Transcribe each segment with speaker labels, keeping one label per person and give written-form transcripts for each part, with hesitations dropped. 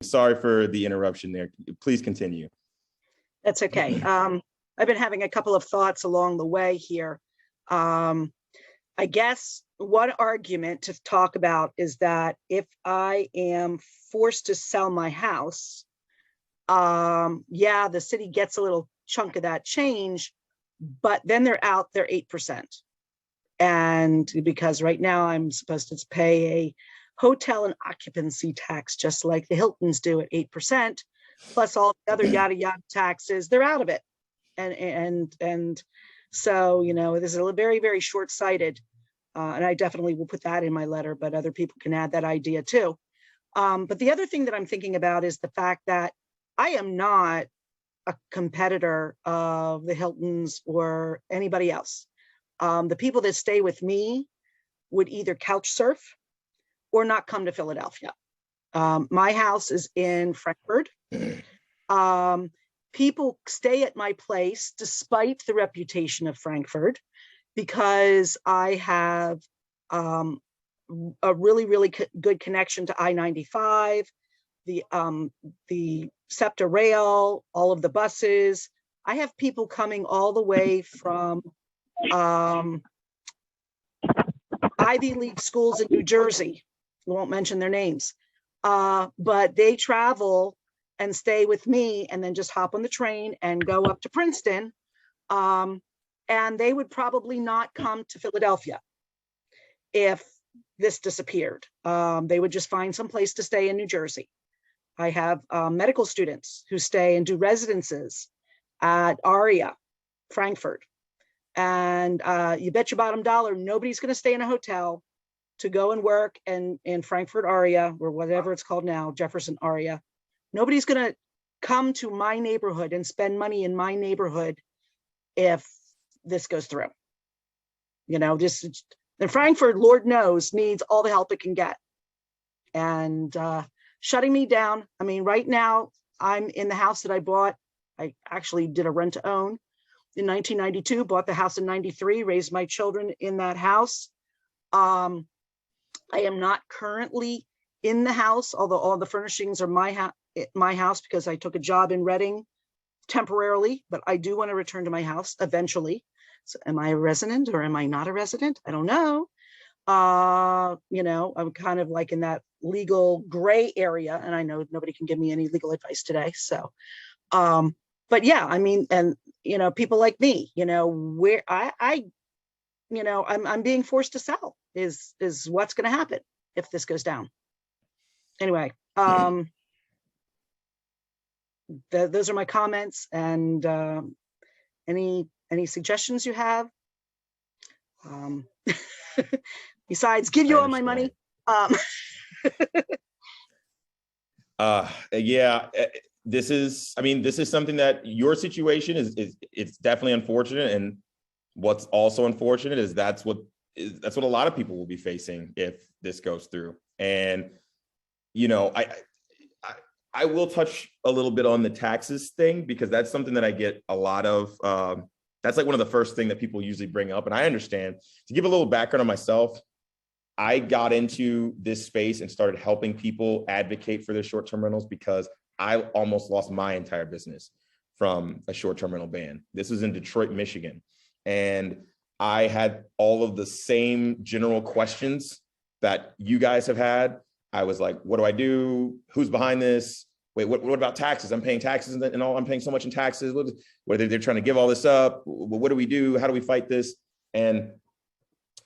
Speaker 1: Sorry for the interruption there. Please continue.
Speaker 2: That's okay. I've been having a couple of thoughts along the way here. I guess one argument to talk about is that if I am forced to sell my house, yeah, the city gets a little chunk of that change, but then they're 8%. And because right now I'm supposed to pay a hotel and occupancy tax, just like the Hiltons do at 8%, plus all the other yada yada taxes, they're out of it. And so, you know, this is a very, very short-sighted, and I definitely will put that in my letter, but other people can add that idea too. But the other thing that I'm thinking about is the fact that I am not a competitor of the Hiltons or anybody else. The people that stay with me would either couch surf or not come to Philadelphia. My house is in Frankfurt. People stay at my place despite the reputation of Frankfurt because I have a really, really good connection to I-95, the SEPTA rail, all of the buses. I have people coming all the way from Ivy League schools in New Jersey. We won't mention their names, but they travel and stay with me and then just hop on the train and go up to Princeton. And they would probably not come to Philadelphia if this disappeared. They would just find some place to stay in New Jersey. I have medical students who stay and do residences at ARIA, Frankfurt. And you bet your bottom dollar, nobody's gonna stay in a hotel to go and work in Frankfurt ARIA, or whatever it's called now, Jefferson ARIA. Nobody's gonna come to my neighborhood and spend money in my neighborhood if this goes through. You know, and Frankfurt, Lord knows, needs all the help it can get. And shutting me down, I mean, right now, I'm in the house that I bought. I actually did a rent to own in 1992, bought the house in 93, raised my children in that house. I am not currently in the house, although all the furnishings are my house because I took a job in Reading temporarily, but I do want to return to my house eventually. So am I a resident or am I not a resident? I don't know. You know, I'm kind of like in that legal gray area, and I know nobody can give me any legal advice today. So, but yeah, I mean, and you know, people like me, you know, where you know, I'm being forced to sell is what's going to happen if this goes down. Anyway, those are my comments, and any suggestions you have? Besides, give you all my money.
Speaker 1: Yeah, this is something that your situation is it's definitely unfortunate, and what's also unfortunate is that's what a lot of people will be facing if this goes through. And you know, I will touch a little bit on the taxes thing because that's something that I get a lot of. That's like one of the first things that people usually bring up, and I understand. To give a little background on myself, I got into this space and started helping people advocate for their short-term rentals because I almost lost my entire business from a short-term rental ban. This was in Detroit, Michigan. And I had all of the same general questions that you guys have had. I was like, what do I do? Who's behind this? Wait, what about taxes? I'm paying taxes and all. I'm paying so much in taxes. Whether they're trying to give all this up, what do we do? How do we fight this? And,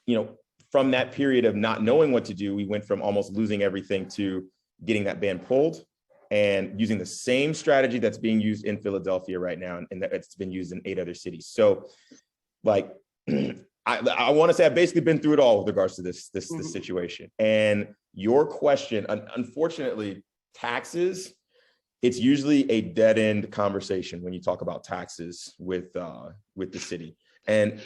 Speaker 1: you know, from that period of not knowing what to do, we went from almost losing everything to getting that ban pulled and using the same strategy that's being used in Philadelphia right now, and that it's been used in 8 other cities. So, like, I want to say I've basically been through it all with regards to this situation. And your question, unfortunately, taxes, it's usually a dead-end conversation when you talk about taxes with the city. And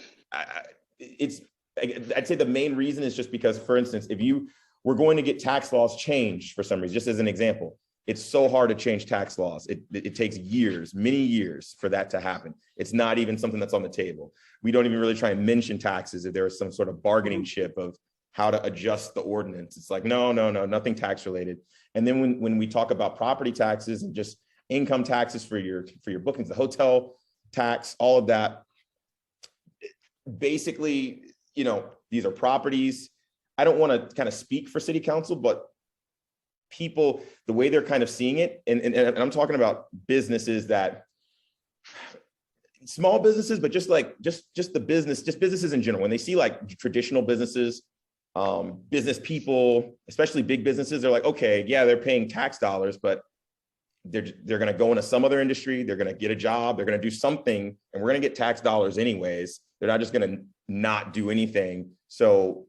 Speaker 1: I'd say the main reason is just because, for instance, if you were going to get tax laws changed for some reason, just as an example, it's so hard to change tax laws. It takes years, many years for that to happen. It's not even something that's on the table. We don't even really try and mention taxes if there is some sort of bargaining chip of how to adjust the ordinance. It's like, no, nothing tax related. And then when we talk about property taxes and just income taxes for your bookings, the hotel tax, all of that, basically, you know, these are properties. I don't want to kind of speak for city council, but people, the way they're kind of seeing it, and I'm talking about businesses that, small businesses, but just the business, just businesses in general, when they see like traditional businesses, business people, especially big businesses, they're like, okay, yeah, they're paying tax dollars, but they're going to go into some other industry. They're going to get a job. They're going to do something, and we're going to get tax dollars anyways. They're not just going to not do anything. So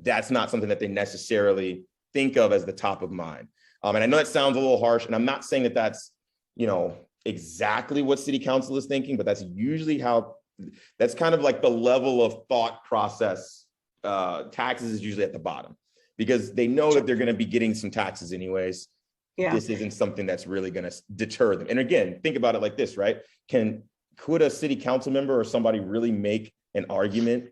Speaker 1: that's not something that they necessarily think of as the top of mind. And I know that sounds a little harsh, and I'm not saying that that's, you know, exactly what city council is thinking, but that's usually how, that's kind of like the level of thought process. Taxes is usually at the bottom because they know that they're going to be getting some taxes anyways. Yeah. This isn't something that's really going to deter them. And again, think about it like this, right? Could a city council member or somebody really make an argument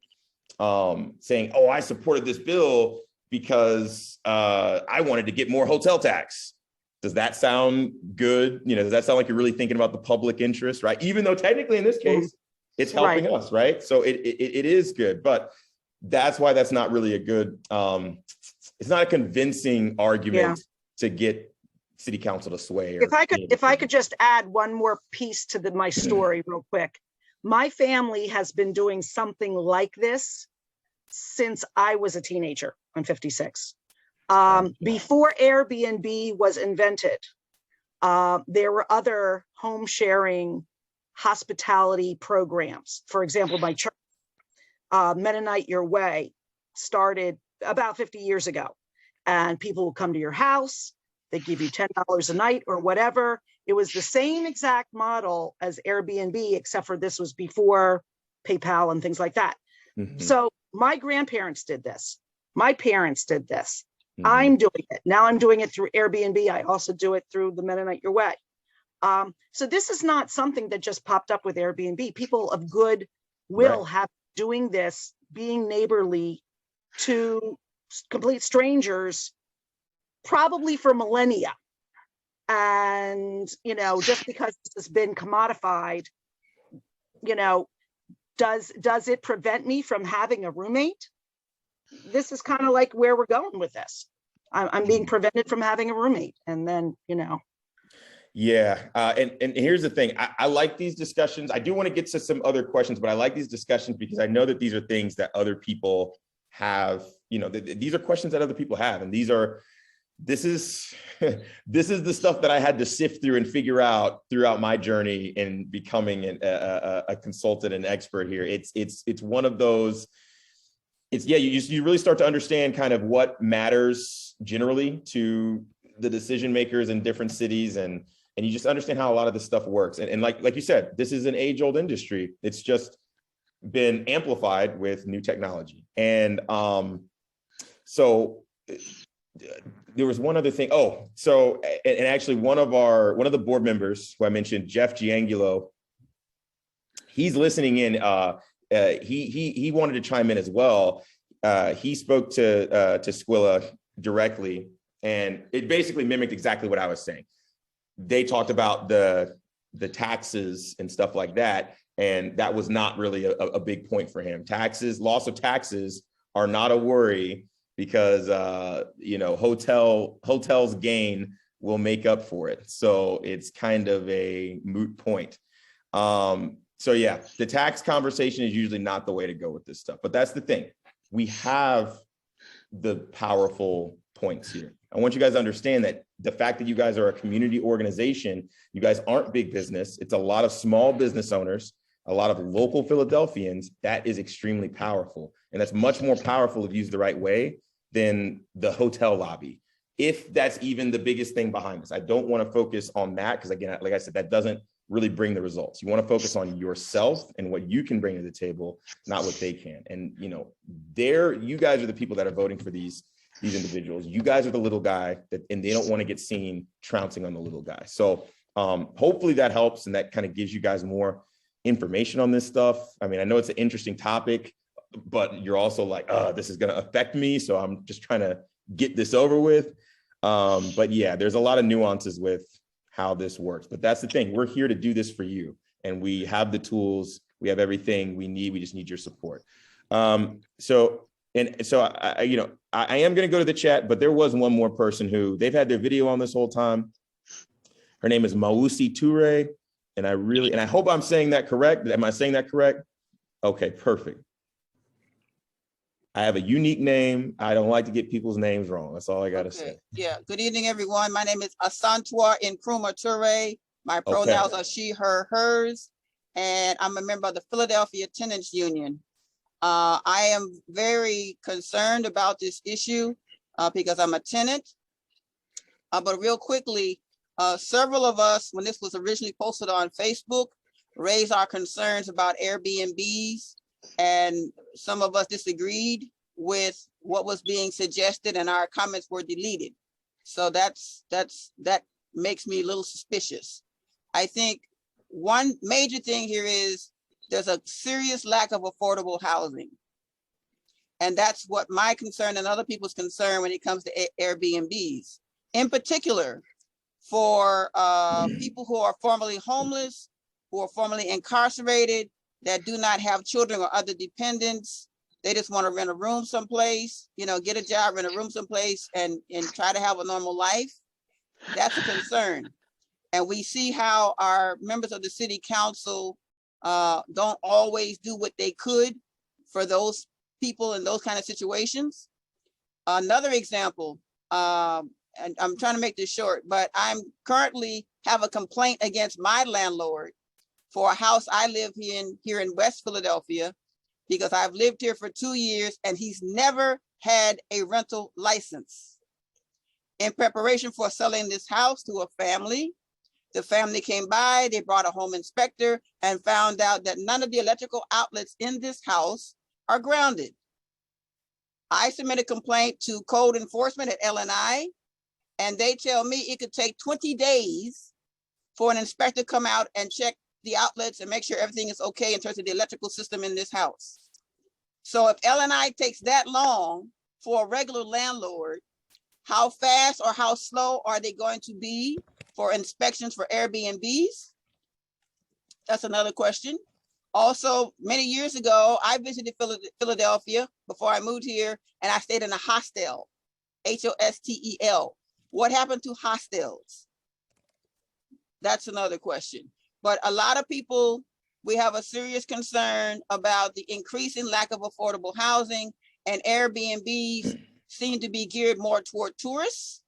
Speaker 1: saying, oh, I supported this bill because I wanted to get more hotel tax? Does that sound good? You know, does that sound like you're really thinking about the public interest, right? Even though technically in this case, it's helping us, right? So it is good, but that's why that's not really a good, it's not a convincing argument to get city council to sway.
Speaker 2: If I could just add one more piece to my story real quick. My family has been doing something like this since I was a teenager. I'm 56. Before Airbnb was invented, there were other home sharing hospitality programs. For example, my church, Mennonite Your Way, started about 50 years ago, and people will come to your house. They give you $10 a night or whatever. It was the same exact model as Airbnb, except for this was before PayPal and things like that. Mm-hmm. So my grandparents did this. My parents did this. Mm-hmm. I'm doing it. Now I'm doing it through Airbnb. I also do it through the Mennonite Your Way. So this is not something that just popped up with Airbnb. People of good will have doing this, being neighborly to complete strangers, probably for millennia. And, you know, just because this has been commodified, you know, does it prevent me from having a roommate? This is kind of like where we're going with this. I'm being prevented from having a roommate. And then, you know.
Speaker 1: Yeah. And here's the thing. I like these discussions. I do want to get to some other questions, but I like these discussions because I know that these are things that other people have, you know, these are questions that other people have. And this is the stuff that I had to sift through and figure out throughout my journey in becoming a consultant and expert here. It's one of those, you really start to understand kind of what matters generally to the decision makers in different cities, and you just understand how a lot of this stuff works. And like you said, this is an age-old industry. It's just been amplified with new technology. And so there was one other thing. And actually one of the board members who I mentioned, Jeff Giangulo, he's listening in. He wanted to chime in as well. He spoke to Squilla directly, and it basically mimicked exactly what I was saying. They talked about the taxes and stuff like that, and that was not really a big point for him. Loss of taxes are not a worry because hotels gain will make up for it. So it's kind of a moot point. So yeah, the tax conversation is usually not the way to go with this stuff, but that's the thing. We have the powerful points here. I want you guys to understand that the fact that you guys are a community organization, you guys aren't big business. It's a lot of small business owners, a lot of local Philadelphians. That is extremely powerful. And that's much more powerful if used the right way than the hotel lobby. If that's even the biggest thing behind this, I don't want to focus on that because, again, like I said, that doesn't really bring the results. You want to focus on yourself and what you can bring to the table, not what they can. And, you guys are the people that are voting for these individuals. You guys are the little guy and they don't want to get seen trouncing on the little guy. So hopefully that helps. And that kind of gives you guys more information on this stuff. I mean, I know it's an interesting topic, but you're also like, this is going to affect me. So I'm just trying to get this over with. But yeah, there's a lot of nuances with how this works. But that's the thing. We're here to do this for you. And we have the tools. We have everything we need. We just need your support. So I am going to go to the chat, but there was one more person who they've had their video on this whole time. Her name is Mausi Toure. And I hope I'm saying that correct. Am I saying that correct? Okay, perfect. I have a unique name. I don't like to get people's names wrong. That's all I got to say.
Speaker 3: Yeah. Good evening, everyone. My name is Asantwa Nkrumah Toure. My pronouns are she, her, hers. And I'm a member of the Philadelphia Tenants Union. I am very concerned about this issue because I'm a tenant. But real quickly, several of us, when this was originally posted on Facebook, raised our concerns about Airbnbs, and some of us disagreed with what was being suggested, and our comments were deleted. So that makes me a little suspicious. I think one major thing here is there's a serious lack of affordable housing. And that's what my concern and other people's concern when it comes to Airbnbs. In particular, for people who are formerly homeless, who are formerly incarcerated, that do not have children or other dependents. They just want to rent a room someplace, get a job, rent a room someplace and try to have a normal life. That's a concern. And we see how our members of the city council don't always do what they could for those people in those kind of situations. Another example, and I'm trying to make this short, but I'm currently have a complaint against my landlord for a house I live here in West Philadelphia, because I've lived here for 2 years and he's never had a rental license. In preparation for selling this house to a family, the family came by, they brought a home inspector and found out that none of the electrical outlets in this house are grounded. I submitted a complaint to code enforcement at LNI, and they tell me it could take 20 days for an inspector to come out and check the outlets and make sure everything is okay in terms of the electrical system in this house. So if LNI takes that long for a regular landlord, how fast or how slow are they going to be for inspections for Airbnbs? That's another question. Also, many years ago, I visited Philadelphia before I moved here, and I stayed in a hostel, Hostel. What happened to hostels? That's another question. But a lot of people, we have a serious concern about the increasing lack of affordable housing, and Airbnbs seem to be geared more toward tourists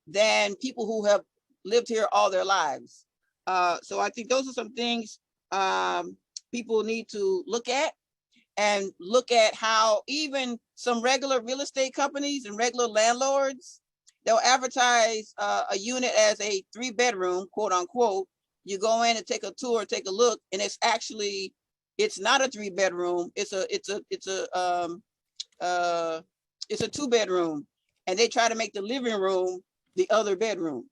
Speaker 3: than people who have lived here all their lives. So I think those are some things people need to look at, and look at how even some regular real estate companies and regular landlords, they'll advertise a unit as a 3-bedroom, quote unquote. You go in and take a tour, take a look, and it's not a 3-bedroom. It's a 2-bedroom, and they try to make the living room the other bedroom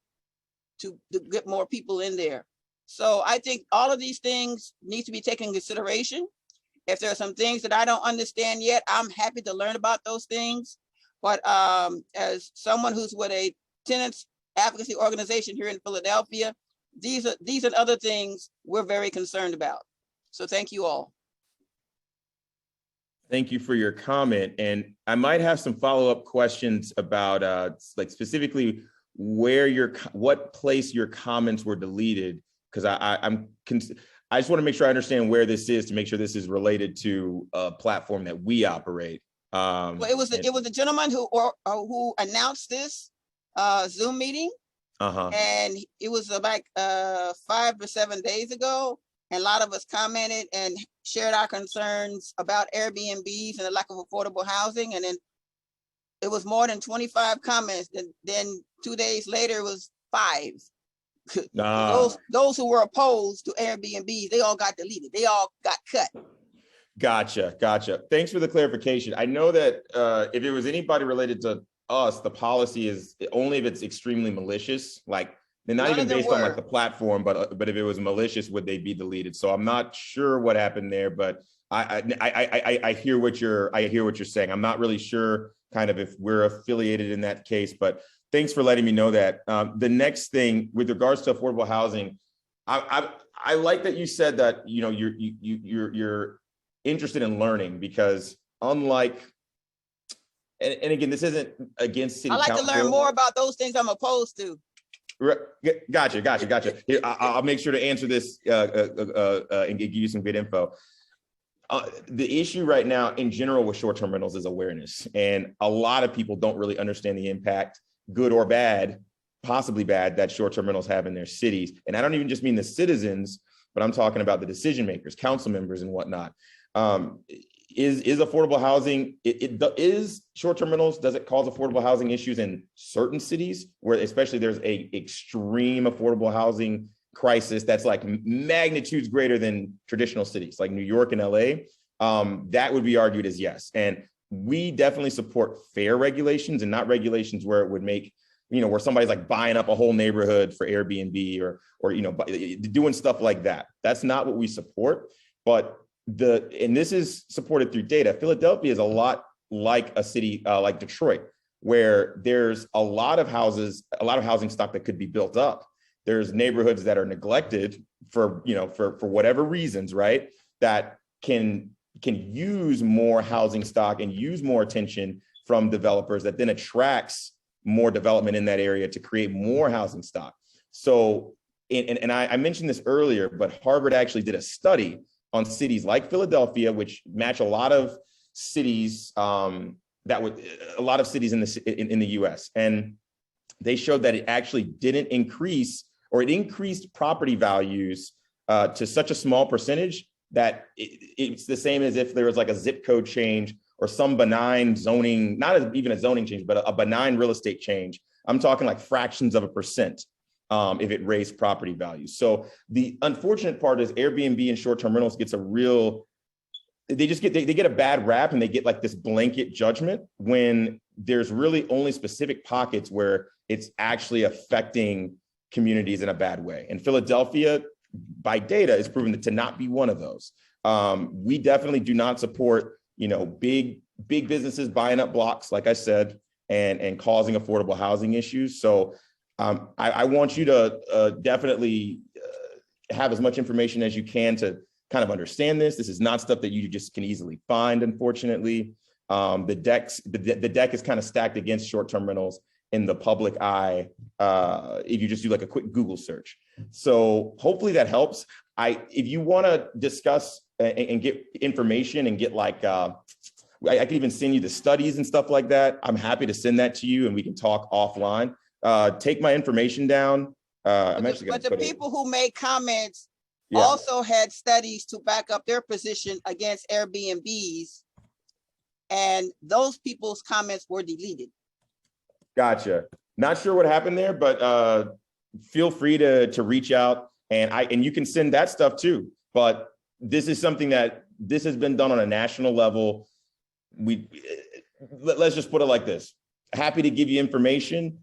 Speaker 3: to get more people in there. So I think all of these things need to be taken into consideration. If there are some things that I don't understand yet, I'm happy to learn about those things. But as someone who's with a tenants advocacy organization here in Philadelphia, these are other things we're very concerned about. So thank you all.
Speaker 1: Thank you for your comment. And I might have some follow-up questions about like specifically what place your comments were deleted, because I just want to make sure I understand where this is, to make sure this is related to a platform that we operate.
Speaker 3: Well, it was a gentleman who announced this Zoom meeting. And it was like 5 or 7 days ago. And a lot of us commented and shared our concerns about Airbnbs and the lack of affordable housing. And then it was more than 25 comments. And then 2 days later, it was 5. Those who were opposed to Airbnbs, they all got deleted. They all got cut.
Speaker 1: Gotcha. Thanks for the clarification. I know that if it was anybody related to us, the policy is only if it's extremely malicious, like they're not even based on like the platform, but if it was malicious, would they be deleted? So I'm not sure what happened there, but I hear what you're saying. I'm not really sure kind of if we're affiliated in that case, but Thanks for letting me know that. The next thing with regards to affordable housing, I like that you said that, you know, you're interested in learning, because unlike, and again, this isn't against city
Speaker 3: I like
Speaker 1: council.
Speaker 3: to learn more about those things I'm opposed to.
Speaker 1: Gotcha. Here, I'll make sure to answer this and give you some good info. The issue right now in general with short-term rentals is awareness. And a lot of people don't really understand the impact, good or bad, possibly bad, that short-term rentals have in their cities. And I don't even just mean the citizens, but I'm talking about the decision makers, council members and whatnot. Is affordable housing, is short-term rentals, does it cause affordable housing issues in certain cities where especially there's a extreme affordable housing crisis that's like magnitudes greater than traditional cities like New York and LA? That would be argued as yes. And we definitely support fair regulations and not regulations where it would make, you know, where somebody's like buying up a whole neighborhood for Airbnb or, you know, doing stuff like that. That's not what we support. But and this is supported through data. Philadelphia is a lot like a city like Detroit, where there's a lot of houses, a lot of housing stock that could be built up. There's neighborhoods that are neglected for, you know, for whatever reasons, right? That can use more housing stock and use more attention from developers that then attracts more development in that area to create more housing stock. So, and I mentioned this earlier, but Harvard actually did a study on cities like Philadelphia, which match a lot of cities a lot of cities in the US. And they showed that it actually didn't increase, or it increased property values to such a small percentage that it's the same as if there was like a zip code change or some benign zoning, not even a zoning change, but a benign real estate change. I'm talking like fractions of a percent if it raised property values. So the unfortunate part is Airbnb and short-term rentals gets they get a bad rap, and they get like this blanket judgment when there's really only specific pockets where it's actually affecting communities in a bad way. And Philadelphia, by data, is proven to not be one of those. We definitely do not support, you know, big businesses buying up blocks, like I said, and causing affordable housing issues. So I want you to definitely have as much information as you can to kind of understand this. This is not stuff that you just can easily find, unfortunately. The deck is kind of stacked against short-term rentals in the public eye if you just do like a quick Google search. So hopefully that helps. If you want to discuss and get information and get like, I can even send you the studies and stuff like that. I'm happy to send that to you and we can talk offline. Take my information down. I'm actually going to put
Speaker 3: people who made comments
Speaker 1: Yeah.
Speaker 3: also had studies to back up their position against Airbnbs, and those people's comments were deleted.
Speaker 1: Gotcha. Not sure what happened there, but feel free to reach out, and you can send that stuff too. But this is something that this has been done on a national level. Let's just put it like this. Happy to give you information.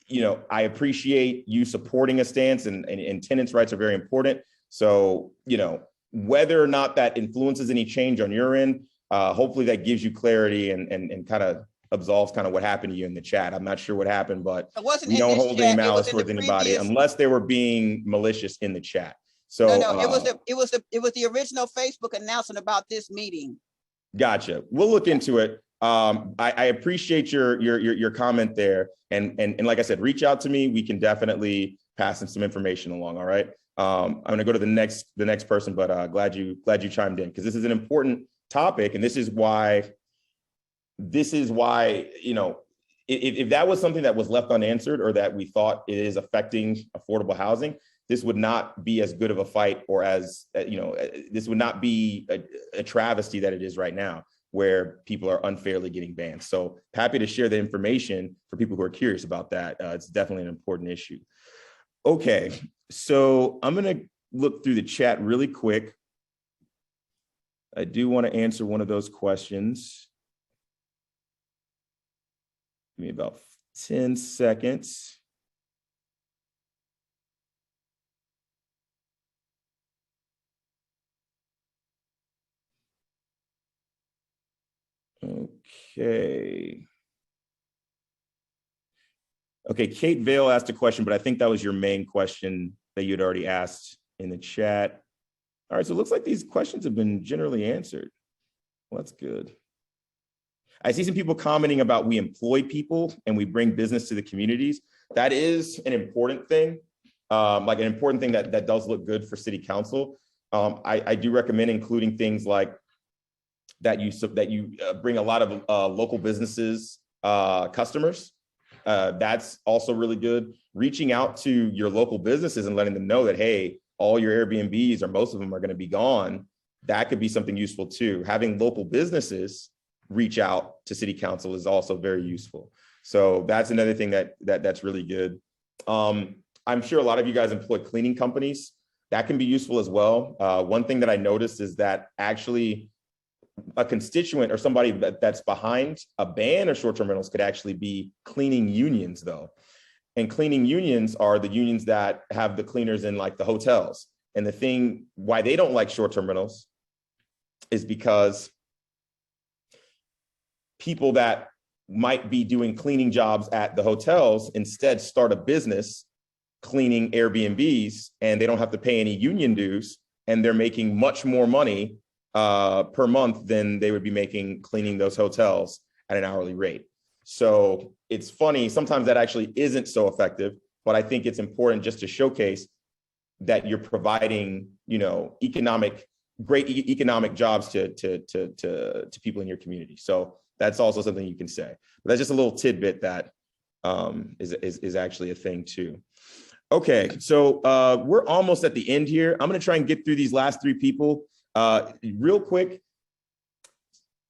Speaker 1: You know, I appreciate you supporting a stance, and tenants' rights are very important. So, you know, whether or not that influences any change on your end, hopefully that gives you clarity and kind of absolves kind of what happened to you in the chat. I'm not sure what happened, but we don't hold any malice towards anybody unless they were being malicious in the chat. So
Speaker 3: no, it was the original Facebook announcement about this meeting.
Speaker 1: Gotcha. We'll look into it. I appreciate your comment there, and like I said, reach out to me. We can definitely pass some information along. All right. I'm going to go to the next person, but glad you chimed in, because this is an important topic, and this is why, you know, if that was something that was left unanswered, or that we thought it is affecting affordable housing, this would not be as good of a fight, or as, you know, this would not be a travesty that it is right now, where people are unfairly getting banned. So happy to share the information for people who are curious about that. It's definitely an important issue. Okay, so I'm going to look through the chat really quick. I do want to answer one of those questions. Give me about 10 seconds. Okay. Okay, Kate Vale asked a question, but I think that was your main question that you'd already asked in the chat. All right, so it looks like these questions have been generally answered. Well, that's good. I see some people commenting about we employ people and we bring business to the communities. That is an important thing, like an important thing that does look good for city council. I do recommend including things like that you bring a lot of local businesses, customers. That's also really good. Reaching out to your local businesses and letting them know that, hey, all your Airbnbs or most of them are going to be gone. That could be something useful too. Having local businesses reach out to city council is also very useful. So that's another thing that's really good. I'm sure a lot of you guys employ cleaning companies. That can be useful as well. One thing that I noticed is that actually a constituent or somebody that's behind a ban of short-term rentals could actually be cleaning unions though. And cleaning unions are the unions that have the cleaners in like the hotels. And the thing why they don't like short-term rentals is because people that might be doing cleaning jobs at the hotels instead start a business cleaning Airbnbs, and they don't have to pay any union dues, and they're making much more money per month than they would be making cleaning those hotels at an hourly rate. So it's funny, sometimes that actually isn't so effective, but I think it's important just to showcase that you're providing, you know, great economic jobs to people in your community. So that's also something you can say. But that's just a little tidbit that is actually a thing too. Okay, so we're almost at the end here. I'm gonna try and get through these last three people real quick.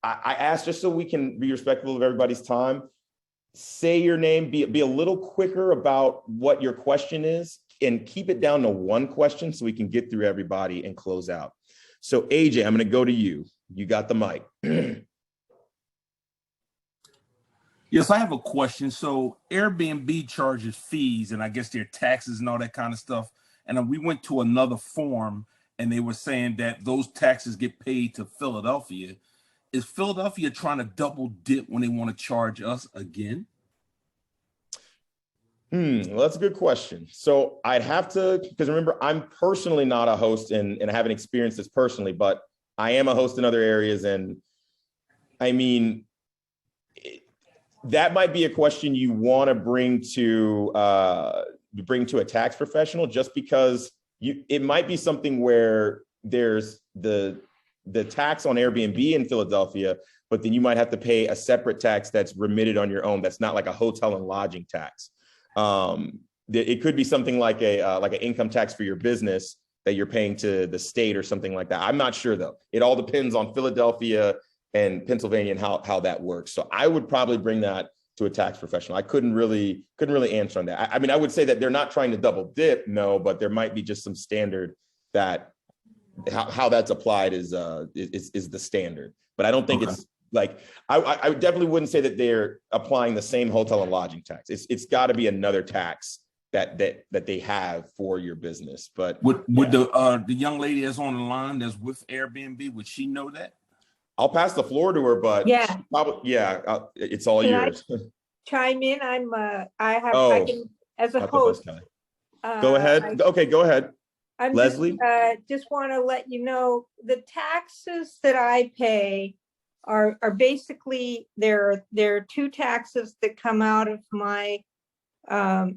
Speaker 1: I asked just so we can be respectful of everybody's time. Say your name, be a little quicker about what your question is, and keep it down to one question so we can get through everybody and close out. So AJ, I'm gonna go to you. You got the mic.
Speaker 4: Yes, I have a question. So Airbnb charges fees and I guess their taxes and all that kind of stuff. And we went to another forum and they were saying that those taxes get paid to Philadelphia. Is Philadelphia trying to double dip when they want to charge us again?
Speaker 1: Well, that's a good question. So I'd have to, because remember, I'm personally not a host and I haven't experienced this personally, but I am a host in other areas. And I mean, that might be a question you want to bring to a tax professional, just because it might be something where there's the tax on Airbnb in Philadelphia, but then you might have to pay a separate tax that's remitted on your own. That's not like a hotel and lodging tax. It could be something like an income tax for your business that you're paying to the state or something like that. I'm not sure though. It all depends on Philadelphia and Pennsylvania and how that works. So I would probably bring that to a tax professional. I couldn't really answer on that. I mean, I would say that they're not trying to double dip, no, but there might be just some standard that how that's applied is the standard. But I don't think it's like, I definitely wouldn't say that they're applying the same hotel and lodging tax. It's got to be another tax that they have for your business. But
Speaker 4: would the young lady that's on the line that's with Airbnb, would she know that?
Speaker 1: I'll pass the floor to her, but
Speaker 5: yeah,
Speaker 1: it's all yours.
Speaker 5: Chime in. I can, as a host.
Speaker 1: Go ahead. Okay, go ahead.
Speaker 5: I'm
Speaker 1: Leslie?
Speaker 5: just want to let you know the taxes that I pay are basically there are two taxes that come out of my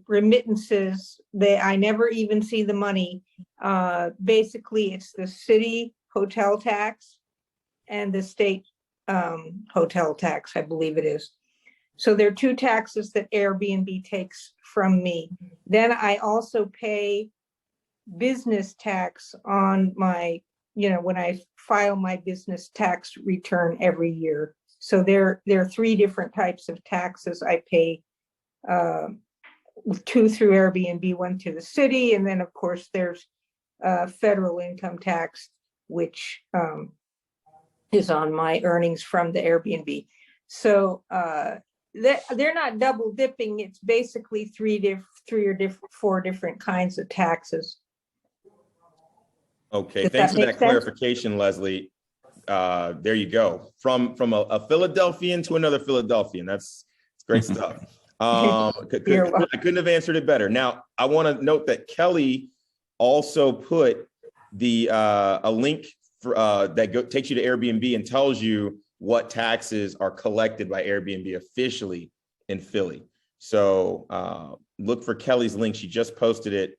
Speaker 5: remittances that I never even see the money. Basically, it's the city hotel tax and the state hotel tax, I believe it is. So there are two taxes that Airbnb takes from me. Then I also pay business tax on my, when I file my business tax return every year. So there are three different types of taxes I pay, two through Airbnb, one to the city. And then of course there's federal income tax, which is on my earnings from the Airbnb. So they're not double dipping. It's basically four different kinds of taxes.
Speaker 1: Okay, thanks for that clarification, Leslie. There you go. From a Philadelphian to another Philadelphian. That's great stuff.
Speaker 5: You're welcome.
Speaker 1: I couldn't have answered it better. Now, I want to note that Kelly also put a link for, takes you to Airbnb and tells you what taxes are collected by Airbnb officially in Philly. So look for Kelly's link. She just posted it.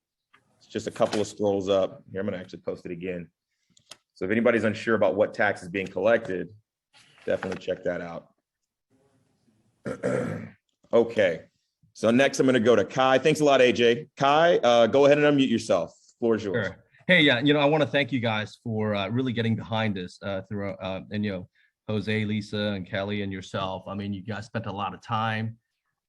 Speaker 1: It's just a couple of scrolls up. Here, I'm going to actually post it again. So if anybody's unsure about what tax is being collected, definitely check that out. Okay. So next I'm going to go to Kai. Thanks a lot, AJ. Kai, go ahead and unmute yourself. Floor is yours.
Speaker 6: Sure. Hey, yeah, I want to thank you guys for really getting behind this through, and Jose, Lisa, and Kelly, and yourself. I mean, you guys spent a lot of time.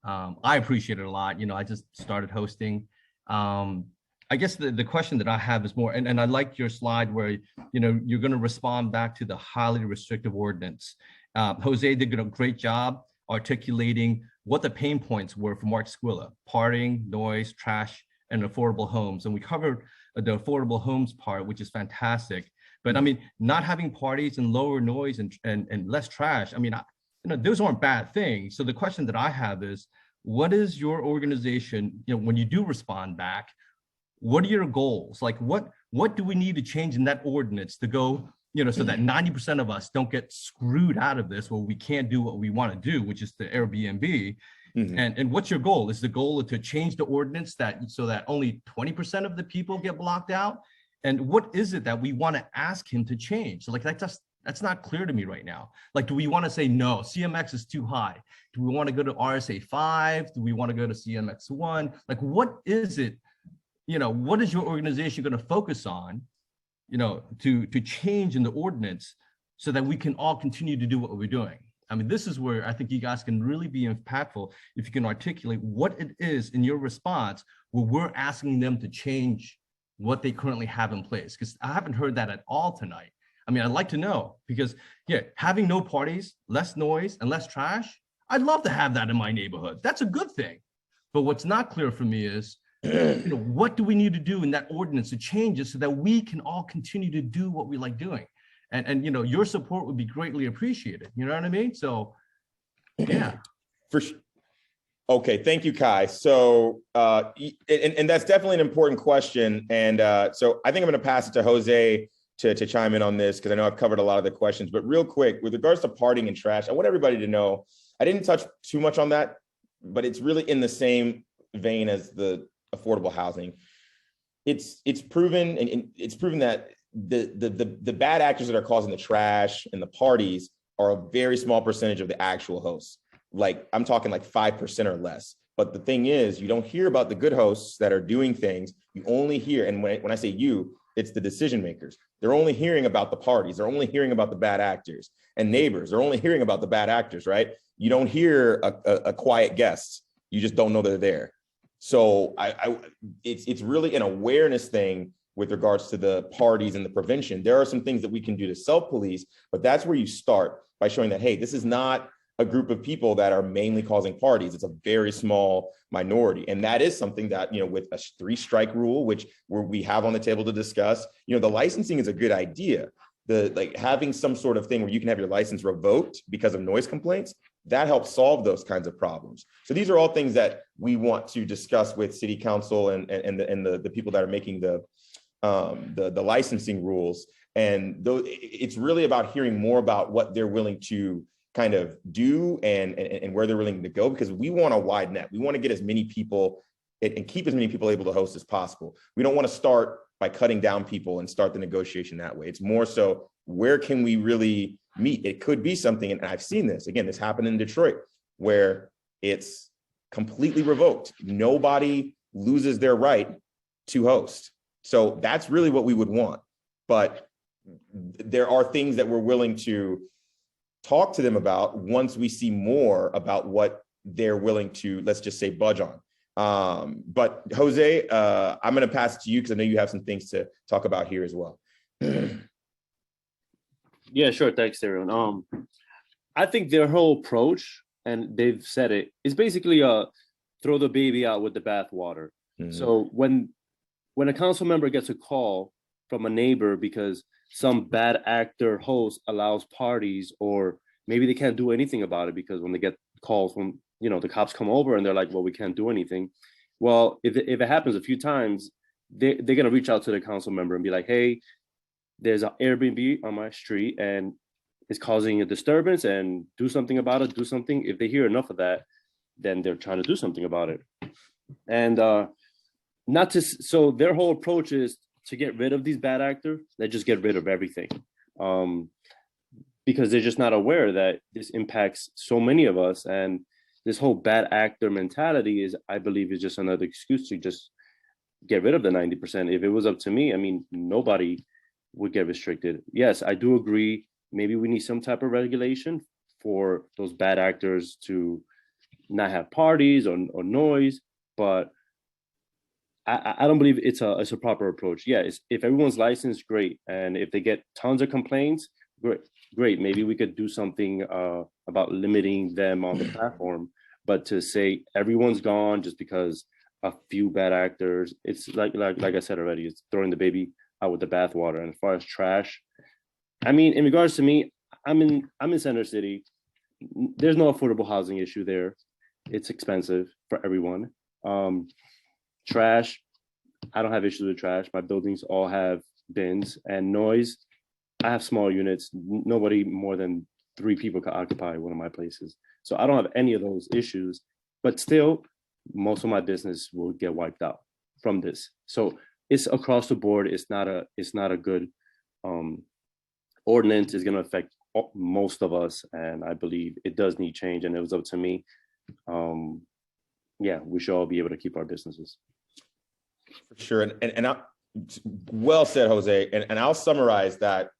Speaker 6: I appreciate it a lot. I just started hosting. I guess the question that I have is more, and I like your slide where, you're going to respond back to the highly restrictive ordinance. Jose did a great job articulating what the pain points were for Mark Squilla: partying, noise, trash, and affordable homes. And we covered the affordable homes part, which is fantastic. But I mean, not having parties and lower noise and less trash, I mean, those aren't bad things. So the question that I have is, what is your organization, when you do respond back, what are your goals? Like what do we need to change in that ordinance to go, so that 90% of us don't get screwed out of this, where we can't do what we want to do, which is the Airbnb. Mm-hmm. And what's your goal? Is the goal to change the ordinance so that only 20% of the people get blocked out? And what is it that we want to ask him to change? So like that's not clear to me right now. Like, do we want to say no, CMX is too high? Do we want to go to RSA 5? Do we want to go to CMX 1? Like, what is it? What is your organization going to focus on, to change in the ordinance so that we can all continue to do what we're doing? I mean, this is where I think you guys can really be impactful if you can articulate what it is in your response where we're asking them to change what they currently have in place. Because I haven't heard that at all tonight. I mean, I'd like to know, because having no parties, less noise, and less trash, I'd love to have that in my neighborhood. That's a good thing. But what's not clear for me is, what do we need to do in that ordinance to change it so that we can all continue to do what we like doing? And your support would be greatly appreciated. You know what I mean? So, yeah.
Speaker 1: For sure. Okay, thank you, Kai. So, and that's definitely an important question. And so I think I'm going to pass it to Jose to chime in on this, because I know I've covered a lot of the questions. But real quick, with regards to partying and trash, I want everybody to know, I didn't touch too much on that, but it's really in the same vein as the affordable housing. It's proven, and it's proven that the bad actors that are causing the trash and the parties are a very small percentage of the actual hosts. Like, I'm talking like 5% or less. But the thing is, you don't hear about the good hosts that are doing things. You only hear, and when I say you, it's the decision makers. They're only hearing about the parties. They're only hearing about the bad actors. And neighbors, they're only hearing about the bad actors, right? You don't hear a quiet guest. You just don't know they're there. So it's really an awareness thing with regards to the parties and the prevention. There are some things that we can do to self-police, but that's where you start, by showing that, hey, this is not a group of people that are mainly causing parties. It's a very small minority. And that is something that, with a 3-strike rule, which we have on the table to discuss, the licensing is a good idea. Having some sort of thing where you can have your license revoked because of noise complaints, that helps solve those kinds of problems. So these are all things that we want to discuss with City Council and the people that are making the licensing rules. And it's really about hearing more about what they're willing to kind of do and where they're willing to go, because we want a wide net. We want to get as many people and keep as many people able to host as possible. We don't want to start by cutting down people and start the negotiation that way. It's more so, where can we really meet? It could be something, and I've seen this, again, this happened in Detroit, where it's completely revoked. Nobody loses their right to host. So that's really what we would want. But there are things that we're willing to talk to them about once we see more about what they're willing to, let's just say, budge on. But Jose, I'm going to pass it to you, because I know you have some things to talk about here as well.
Speaker 7: Yeah, sure. Thanks, everyone. I think their whole approach, and they've said it, is basically throw the baby out with the bathwater. Mm-hmm. So when a council member gets a call from a neighbor because some bad actor host allows parties, or maybe they can't do anything about it because when they get calls from you know, the cops come over and they're like, well, we can't do anything. Well, if it happens a few times, they're going to reach out to the council member and be like, hey, there's an Airbnb on my street and it's causing a disturbance, and do something about it, do something. If they hear enough of that, then they're trying to do something about it. And so their whole approach is to get rid of these bad actors. They just get rid of everything. Because they're just not aware that this impacts so many of us. And this whole bad actor mentality is, I believe, is just another excuse to just get rid of the 90%. If it was up to me, I mean, nobody would get restricted. Yes, I do agree. Maybe we need some type of regulation for those bad actors to not have parties or noise, but I don't believe it's a proper approach. Yeah, if everyone's licensed, great. And if they get tons of complaints, great. Maybe we could do something about limiting them on the platform. But to say everyone's gone just because a few bad actors, it's like I said already, it's throwing the baby out with the bathwater. And as far as trash, I mean, in regards to me, I'm in Center City. There's no affordable housing issue there. It's expensive for everyone. Trash, I don't have issues with trash. My buildings all have bins. And noise, I have small units. Nobody more than 3 people can occupy one of my places. So I don't have any of those issues, but still most of my business will get wiped out from this. So it's across the board. It's not a good ordinance. Is going to affect most of us. And I believe it does need change. And it was up to me. Yeah, we should all be able to keep our businesses.
Speaker 1: For sure. And well said, Jose. And I'll summarize that.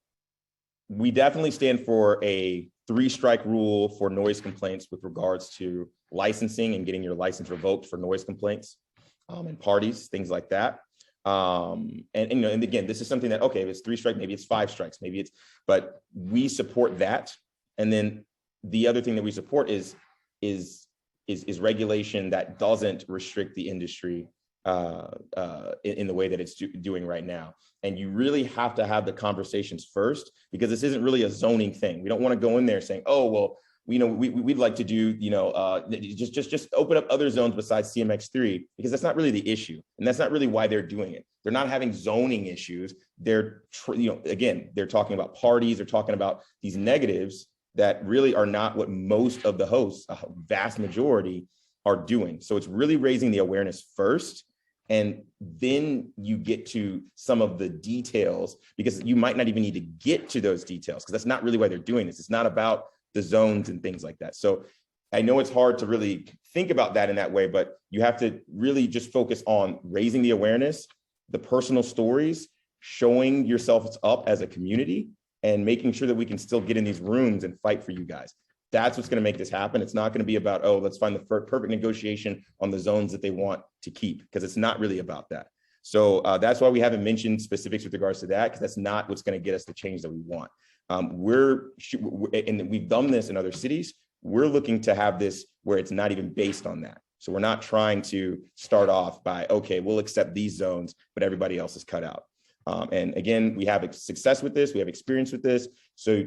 Speaker 1: We definitely stand for a 3-strike rule for noise complaints with regards to licensing and getting your license revoked for noise complaints and parties, things like that. And again, this is something that, okay, if it's 3 strikes, maybe it's 5 strikes, but we support that. And then the other thing that we support is regulation that doesn't restrict the industry in the way that it's doing right now. And you really have to have the conversations first, because this isn't really a zoning thing. We don't want to go in there saying, oh, well, we'd like to do, just open up other zones besides CMX3, because that's not really the issue. And that's not really why they're doing it. They're not having zoning issues. They're, again, they're talking about parties. They're talking about these negatives that really are not what most of the hosts, a vast majority, are doing. So it's really raising the awareness first. And then you get to some of the details, because you might not even need to get to those details, because that's not really why they're doing this. It's not about the zones and things like that. So I know it's hard to really think about that in that way, but you have to really just focus on raising the awareness, the personal stories, showing yourself up as a community, and making sure that we can still get in these rooms and fight for you guys. That's what's going to make this happen. It's not going to be about, oh, let's find the perfect negotiation on the zones that they want to keep, because it's not really about that. So that's why we haven't mentioned specifics with regards to that, because that's not what's going to get us the change that we want. And we've done this in other cities. We're looking to have this where it's not even based on that. So we're not trying to start off by, okay, we'll accept these zones, but everybody else is cut out. And again, we have success with this. We have experience with this. So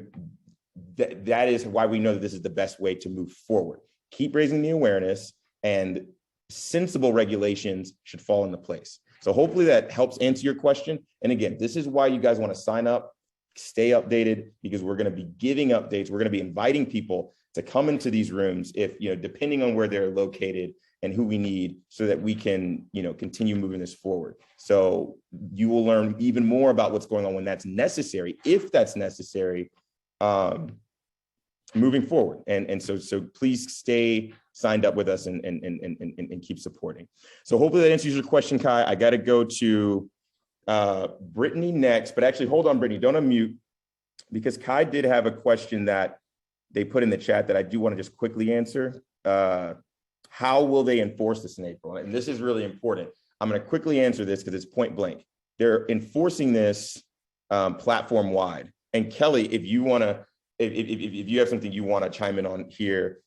Speaker 1: that is why we know that this is the best way to move forward. Keep raising the awareness, and sensible regulations should fall into place. So hopefully that helps answer your question. And again, this is why you guys want to sign up, stay updated, because we're going to be giving updates. We're going to be inviting people to come into these rooms, if, depending on where they're located and who we need, so that we can, continue moving this forward. So you will learn even more about what's going on when that's necessary, if that's necessary, moving forward. And so please stay signed up with us and keep supporting. So hopefully that answers your question, Kai. I got to go to Brittani next, but actually, hold on, Brittani, don't unmute, because Kai did have a question that they put in the chat that I do want to just quickly answer. How will they enforce this in April? And this is really important. I'm going to quickly answer this because it's point blank. They're enforcing this platform wide. And Kelly, if you want to, if you have something you want to chime in on here,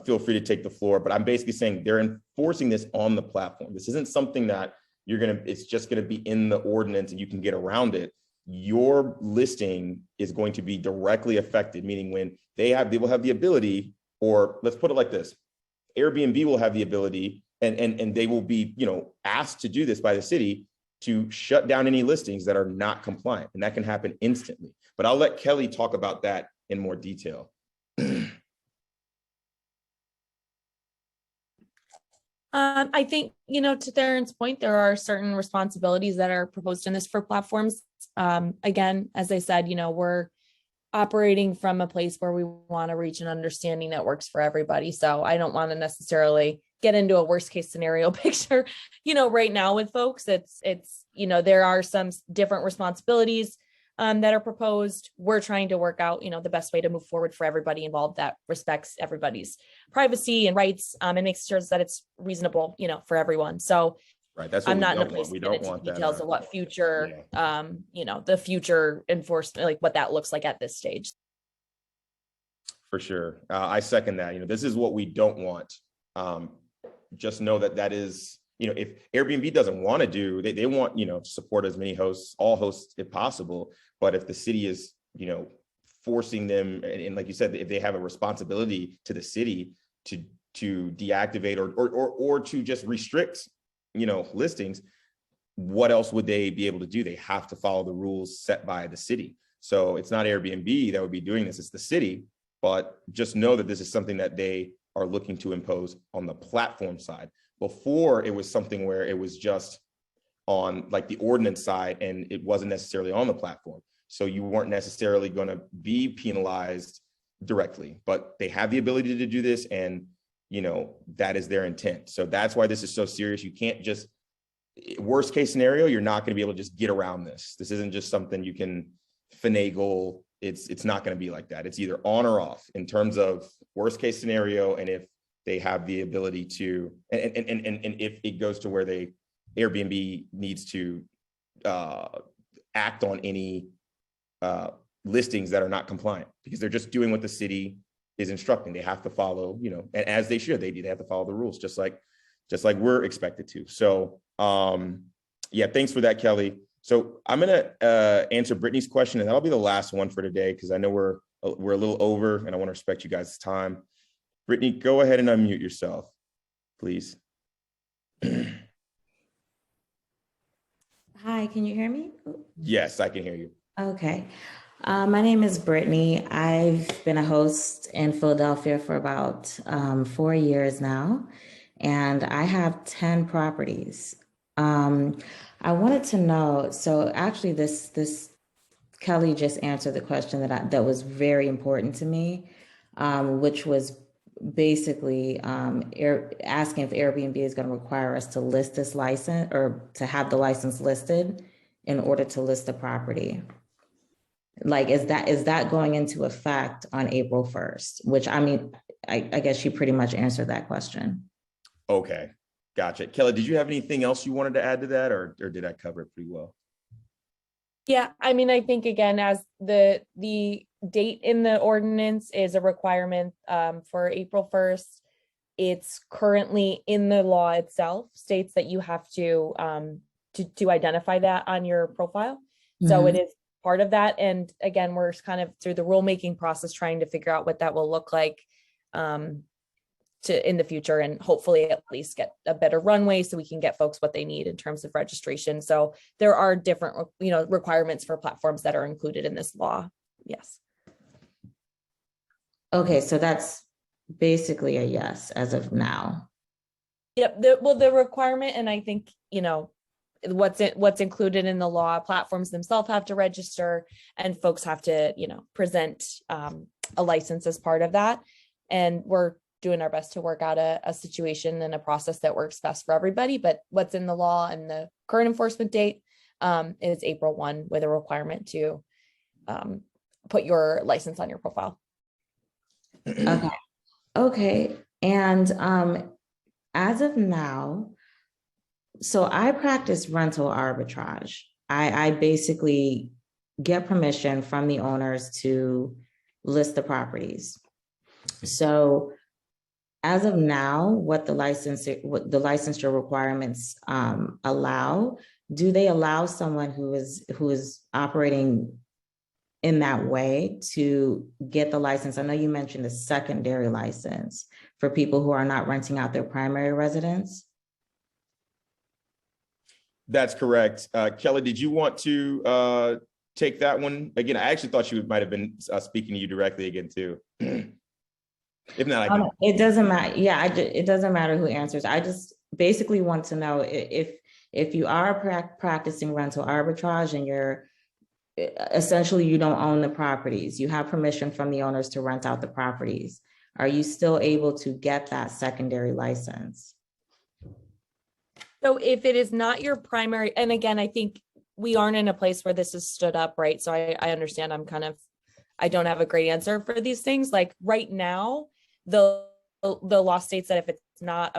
Speaker 1: feel free to take the floor. But I'm basically saying they're enforcing this on the platform. This isn't something that it's just going to be in the ordinance and you can get around it. Your listing is going to be directly affected, meaning when they will have the ability, or let's put it like this. Airbnb will have the ability, and they will be, you know, asked to do this by the city to shut down any listings that are not compliant, and that can happen instantly. But I'll let Kelly talk about that in more detail.
Speaker 8: I think, you know, to Theron's point, there are certain responsibilities that are proposed in this for platforms. Again, as I said, you know, we're operating from a place where we want to reach an understanding that works for everybody. So I don't want to necessarily get into a worst case scenario picture, you know, right now with folks. It's, you know, there are some different responsibilities that are proposed. We're trying to work out, you know, the best way to move forward for everybody involved that respects everybody's privacy and rights, and makes sure that it's reasonable, you know, for everyone. So
Speaker 1: Right. That's what
Speaker 8: I'm not in a
Speaker 1: we
Speaker 8: place to get
Speaker 1: don't
Speaker 8: into
Speaker 1: want that.
Speaker 8: details of what future, you know, the future enforcement, like what that looks like at this stage.
Speaker 1: For sure. I second that. You know, this is what we don't want. Just know that that is, you know, if Airbnb doesn't want to do, they want, you know, support as many hosts, all hosts if possible. But if the city is, you know, forcing them, and like you said, if they have a responsibility to the city to deactivate or to just restrict, you know, listings, what else would they be able to do? They have to follow the rules set by the city. So it's not Airbnb that would be doing this, it's the city. But just know that this is something that they are looking to impose on the platform side. Before, it was something where it was just on like the ordinance side, and it wasn't necessarily on the platform. So you weren't necessarily going to be penalized directly, but they have the ability to do this, and you know, that is their intent. So that's why this is so serious. You can't just, worst case scenario, you're not going to be able to just get around this. This isn't just something you can finagle. It's not going to be like that. It's either on or off in terms of worst case scenario. And if they have the ability to, and if it goes to where Airbnb needs to act on any listings that are not compliant, because they're just doing what the city is instructing. They have to follow, you know, and as they should, they have to follow the rules, just like we're expected to. So yeah, thanks for that, Kelly. So I'm gonna answer Brittany's question, and that'll be the last one for today, because I know we're a little over, and I want to respect you guys' time. Brittany, go ahead and unmute yourself, please.
Speaker 9: Hi, can you hear me?
Speaker 1: Yes, I can hear you.
Speaker 9: Okay. My name is Brittany. I've been a host in Philadelphia for about 4 years now, and I have 10 properties. I wanted to know, so actually this Kelly just answered the question that was very important to me, which was basically asking if Airbnb is going to require us to list this license, or to have the license listed in order to list the property. Like, is that going into effect on April 1st? Which, I mean, I guess you pretty much answered that question.
Speaker 1: Okay, gotcha. Kelly, did you have anything else you wanted to add to that, or did I cover it pretty well?
Speaker 8: Yeah, I mean, I think again, as the date in the ordinance is a requirement for April 1st, it's currently in the law itself, states that you have to identify that on your profile. Mm-hmm. So it is part of that. And again, we're kind of through the rulemaking process trying to figure out what that will look like in the future, and hopefully at least get a better runway so we can get folks what they need in terms of registration. So there are different, you know, requirements for platforms that are included in this law. Yes.
Speaker 9: Okay, so that's basically a yes as of now.
Speaker 8: Yep. The requirement, and I think, you know, what's included in the law, platforms themselves have to register, and folks have to, you know, present a license as part of that. And we're doing our best to work out a situation and a process that works best for everybody. But what's in the law and the current enforcement date is April 1, with a requirement to put your license on your profile.
Speaker 9: Okay. And as of now, so I practice rental arbitrage. I basically get permission from the owners to list the properties. So as of now, what the licensure requirements allow, do they allow someone who is operating in that way to get the license? I know you mentioned a secondary license for people who are not renting out their primary residence?
Speaker 1: That's correct. Kelly, did you want to take that one? Again, I actually thought she might have been speaking to you directly again too. If not, I can.
Speaker 9: It doesn't matter. Yeah, it doesn't matter who answers. I just basically want to know if you are practicing rental arbitrage and you're essentially you don't own the properties, you have permission from the owners to rent out the properties, are you still able to get that secondary license?
Speaker 8: So if it is not your primary, and again, I think we aren't in a place where this is stood up, right? So I understand I don't have a great answer for these things. Like right now, the law states that if it's not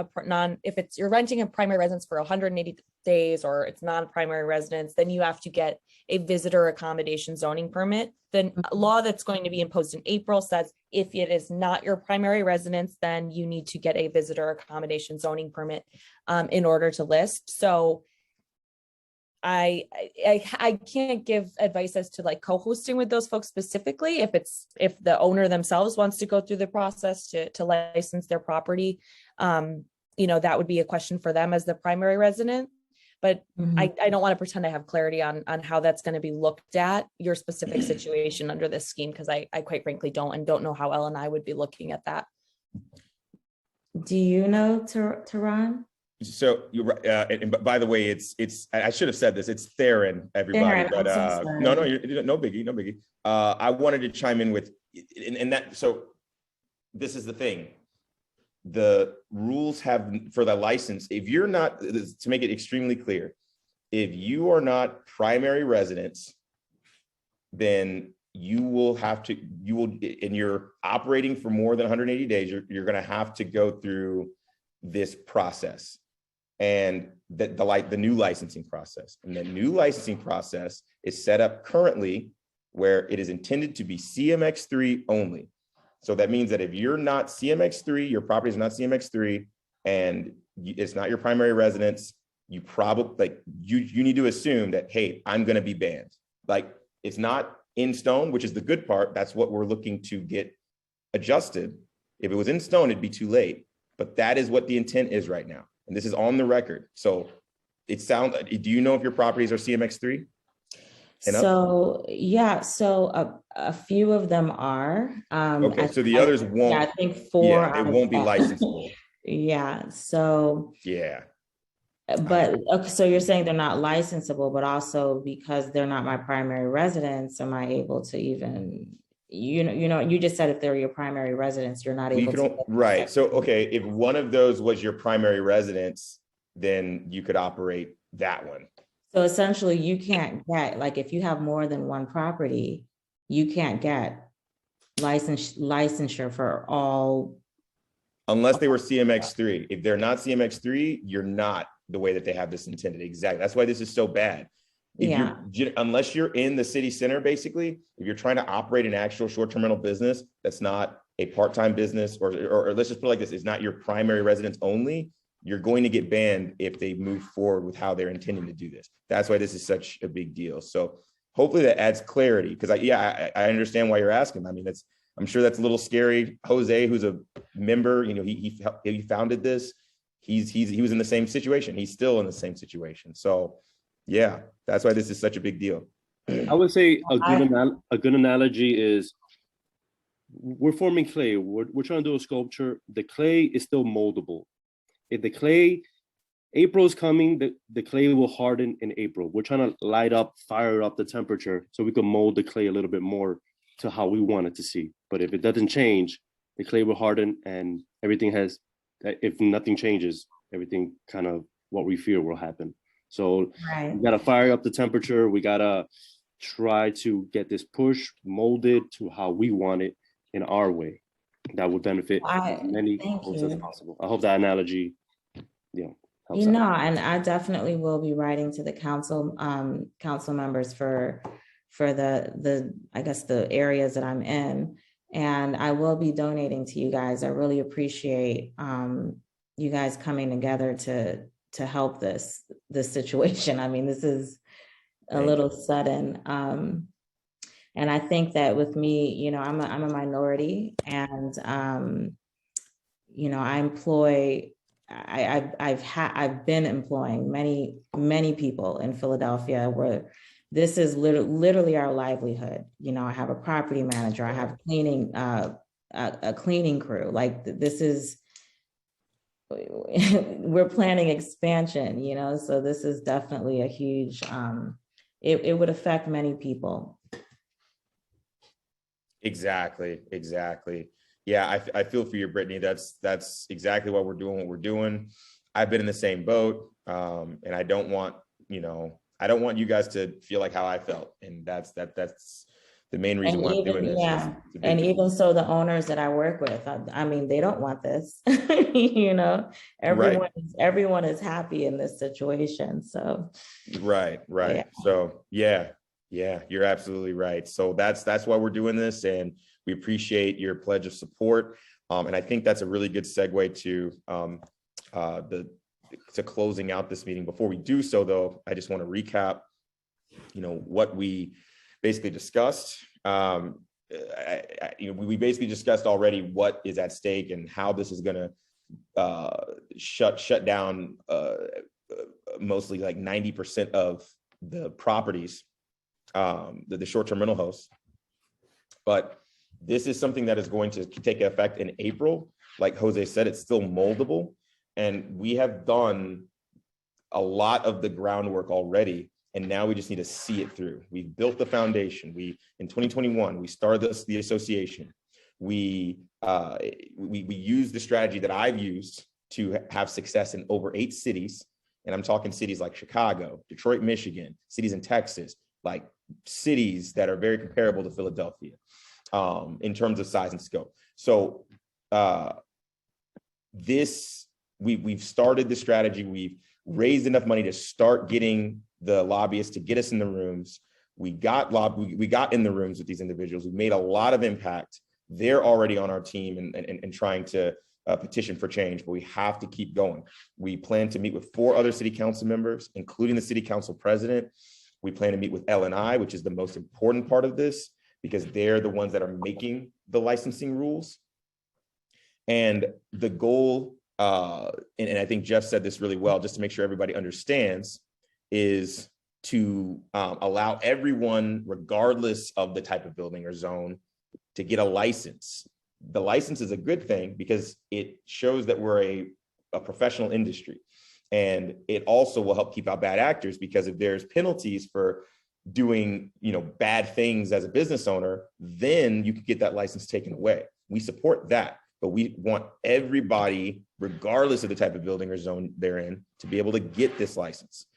Speaker 8: if you're renting a primary residence for 180 days or it's not a primary residence, then you have to get a visitor accommodation zoning permit. The law that's going to be imposed in April says if it is not your primary residence, then you need to get a visitor accommodation zoning permit in order to list. So I can't give advice as to like co-hosting with those folks specifically. If the owner themselves wants to go through the process to license their property, that would be a question for them as the primary resident. But I don't want to pretend I have clarity on how that's going to be looked at your specific situation under this scheme, because I quite frankly don't know how Elle and I would be looking at that.
Speaker 9: Do you know, Tehran?
Speaker 1: So you're right. And by the way, it's I should have said this. It's Theron, everybody.
Speaker 9: Theron,
Speaker 1: but
Speaker 9: I'm so sorry.
Speaker 1: no, no biggie, no biggie. I wanted to chime in with, and that. So this is the thing. The rules have for the license. If you're not, to make it extremely clear, if you are not primary residents, then you will have to. And you're operating for more than 180 days. You're going to have to go through this process. And the new licensing process. And the new licensing process is set up currently where it is intended to be CMX3 only. So that means that if you're not CMX3, your property is not CMX3, and it's not your primary residence, you probably you need to assume that, hey, I'm going to be banned. Like, it's not in stone, which is the good part. That's what we're looking to get adjusted. If it was in stone, it'd be too late. But that is what the intent is right now. And this is on the record. So do you know if your properties are CMX3?
Speaker 9: So, yeah, so a few of them are.
Speaker 1: Okay, so the others won't.
Speaker 9: Yeah, I think 4.
Speaker 1: Yeah, it won't be licensable.
Speaker 9: Yeah, so.
Speaker 1: Yeah.
Speaker 9: But, okay, so you're saying they're not licensable, but also because they're not my primary residence, am I able to even, you just said if they're your primary residence, you're not able to.
Speaker 1: Right. So, okay, if one of those was your primary residence, then you could operate that one.
Speaker 9: So essentially you can't get, like, if you have more than one property, you can't get licensure for all.
Speaker 1: Unless they were CMX3. If they're not CMX3, you're not the way that they have this intended. Exactly. That's why this is so bad. Unless you're in the city center, basically, if you're trying to operate an actual short-term rental business that's not a part-time business, or let's just put it like this, it's not your primary residence only, you're going to get banned if they move forward with how they're intending to do this. That's why this is such a big deal. So hopefully that adds clarity, because I understand why you're asking. I mean, I'm sure that's a little scary. Jose, who's a member, he founded this. He was in the same situation. He's still in the same situation. So yeah, that's why this is such a big deal.
Speaker 7: I would say a good analogy is we're forming clay. We're trying to do a sculpture. The clay is still moldable. If the clay, April's coming, the clay will harden in April. We're trying to fire up the temperature so we can mold the clay a little bit more to how we want it to see. But if it doesn't change, the clay will harden, and if nothing changes, everything kind of what we fear will happen. So we got to fire up the temperature. We got to try to get this push molded to how we want it in our way. That would benefit as many homes as possible. I hope that analogy, helps out.
Speaker 9: And I definitely will be writing to the council members for the I guess the areas that I'm in, and I will be donating to you guys. I really appreciate you guys coming together to help this situation. I mean, this is a little sudden. And I think that with me, I'm a minority, and I've been employing many people in Philadelphia where this is literally our livelihood. I have a property manager, I have a cleaning crew. Like this is, we're planning expansion, so this is definitely a huge, it would affect many people.
Speaker 1: Exactly. Yeah, I feel for you, Brittany. That's exactly what we're doing. I've been in the same boat, and I don't want you guys to feel like how I felt, and that's the main reason why I'm doing this.
Speaker 9: Yeah, and even so, the owners that I work with, I mean, they don't want this. Everyone is happy in this situation. So,
Speaker 1: right.
Speaker 9: Yeah.
Speaker 1: So yeah, you're absolutely right. So that's why we're doing this, and we appreciate your pledge of support. And I think that's a really good segue to closing out this meeting. Before we do so, though, I just want to recap, what we basically discussed. We basically discussed already what is at stake and how this is going to shut down mostly like 90% of the properties, the short-term rental hosts. But this is something that is going to take effect in April. Like Jose said, it's still moldable. And we have done a lot of the groundwork already. And now we just need to see it through. We've built the foundation. In 2021, we started the association. We used the strategy that I've used to have success in over 8 cities. And I'm talking cities like Chicago, Detroit, Michigan, cities in Texas, like cities that are very comparable to Philadelphia in terms of size and scope. So we've started the strategy. We've raised enough money to start getting the lobbyists to get us in the rooms. We got in the rooms with these individuals. We've made a lot of impact. They're already on our team and trying to petition for change, but we have to keep going. We plan to meet with 4 other city council members, including the city council president. We plan to meet with L&I, which is the most important part of this, because they're the ones that are making the licensing rules. And the goal, and I think Jeff said this really well, just to make sure everybody understands, is to allow everyone, regardless of the type of building or zone, to get a license. The license is a good thing because it shows that we're a professional industry. And it also will help keep out bad actors, because if there's penalties for doing bad things as a business owner, then you could get that license taken away. We support that, but we want everybody, regardless of the type of building or zone they're in, to be able to get this license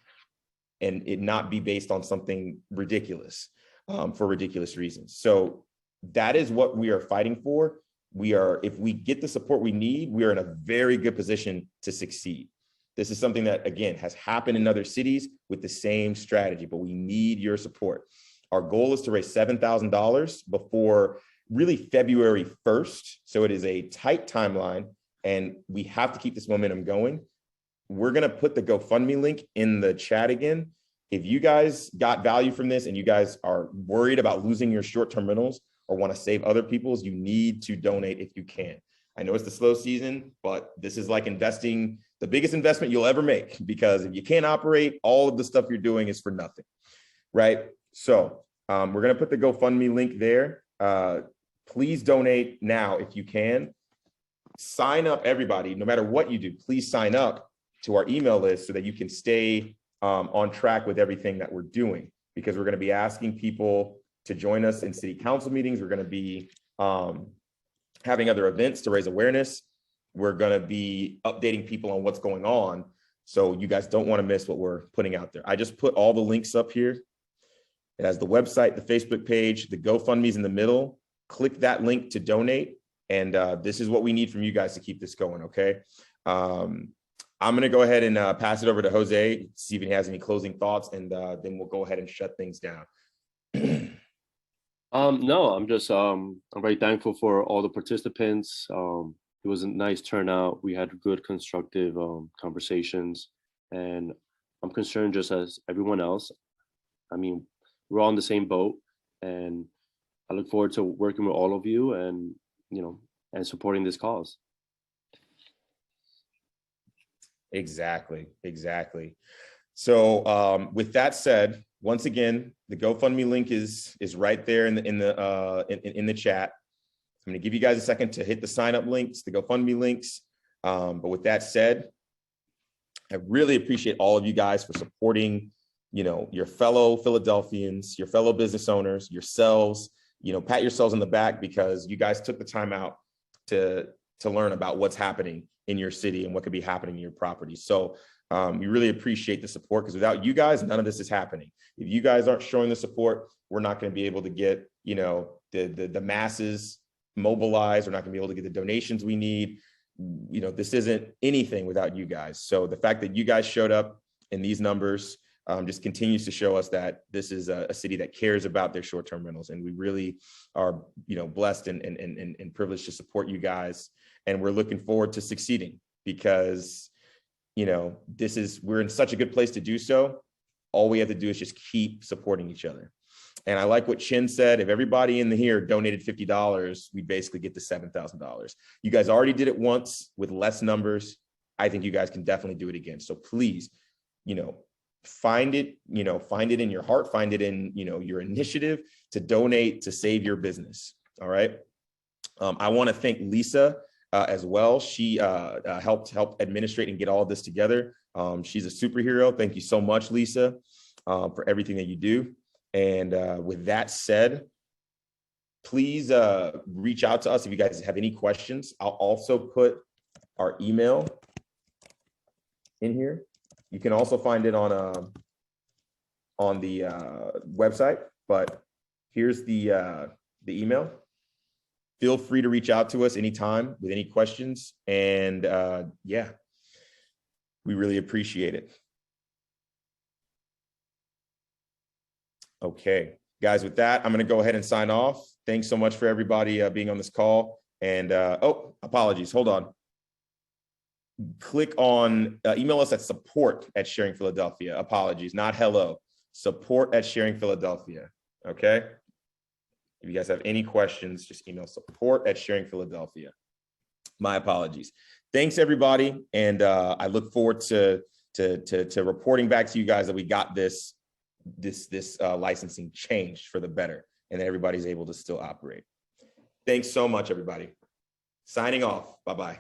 Speaker 1: and it not be based on something ridiculous for ridiculous reasons. So that is what we are fighting for. If we get the support we need, we are in a very good position to succeed. This is something that, again, has happened in other cities with the same strategy, but we need your support. Our goal is to raise $7,000 before really February 1st. So it is a tight timeline, and we have to keep this momentum going. We're going to put the GoFundMe link in the chat again. If you guys got value from this and you guys are worried about losing your short-term rentals or want to save other people's, you need to donate if you can. I know it's the slow season, but this is like investing, the biggest investment you'll ever make, because if you can't operate, all of the stuff you're doing is for nothing, right? So we're going to put the GoFundMe link there. Please donate now if you can. Sign up, everybody, no matter what you do, please sign up to our email list so that you can stay on track with everything that we're doing, because we're going to be asking people to join us in city council meetings. We're going to be having other events to raise awareness. We're going to be updating people on what's going on. So you guys don't want to miss what we're putting out there. I just put all the links up here. It has the website, the Facebook page, the GoFundMe's in the middle. Click that link to donate. And this is what we need from you guys to keep this going, okay? I'm going to go ahead and pass it over to Jose, see if he has any closing thoughts, and then we'll go ahead and shut things down.
Speaker 7: No, I'm just I'm very thankful for all the participants. It was a nice turnout. We had good, constructive conversations, and I'm concerned just as everyone else. I mean, we're all in the same boat, and I look forward to working with all of you and, and supporting this cause.
Speaker 1: Exactly. So with that said, once again, the GoFundMe link is right there in the chat. I'm going to give you guys a second to hit the sign up links, the GoFundMe links. But with that said, I really appreciate all of you guys for supporting, your fellow Philadelphians, your fellow business owners, yourselves. Pat yourselves on the back because you guys took the time out to learn about what's happening in your city and what could be happening in your property. So we really appreciate the support because without you guys, none of this is happening. If you guys aren't showing the support, we're not going to be able to get, the masses mobilized. We're not going to be able to get the donations we need. This isn't anything without you guys. So the fact that you guys showed up in these numbers just continues to show us that this is a city that cares about their short-term rentals. And we really are, blessed and privileged to support you guys. And we're looking forward to succeeding because, we're in such a good place to do so. All we have to do is just keep supporting each other. And I like what Chin said. If everybody in here donated $50, we basically get to $7,000. You guys already did it once with less numbers. I think you guys can definitely do it again. So please, find it in your heart, find it in, your initiative to donate, to save your business. All right. I want to thank Lisa as well. She helped administrate and get all of this together. She's a superhero. Thank you so much, Lisa, for everything that you do. And with that said, please reach out to us if you guys have any questions. I'll also put our email in here. You can also find it on the website, but here's the email. Feel free to reach out to us anytime with any questions. And yeah, we really appreciate it. Okay, guys, with that, I'm going to go ahead and sign off. Thanks so much for everybody being on this call. And oh, apologies. Hold on. Click on email us at support@Sharing Philadelphia. Apologies, not hello. Support@Sharing Philadelphia. Okay. If you guys have any questions, just email support@Sharing Philadelphia. My apologies. Thanks, everybody. And I look forward to reporting back to you guys that we got this licensing changed for the better and that everybody's able to still operate. Thanks so much, everybody. Signing off. Bye-bye.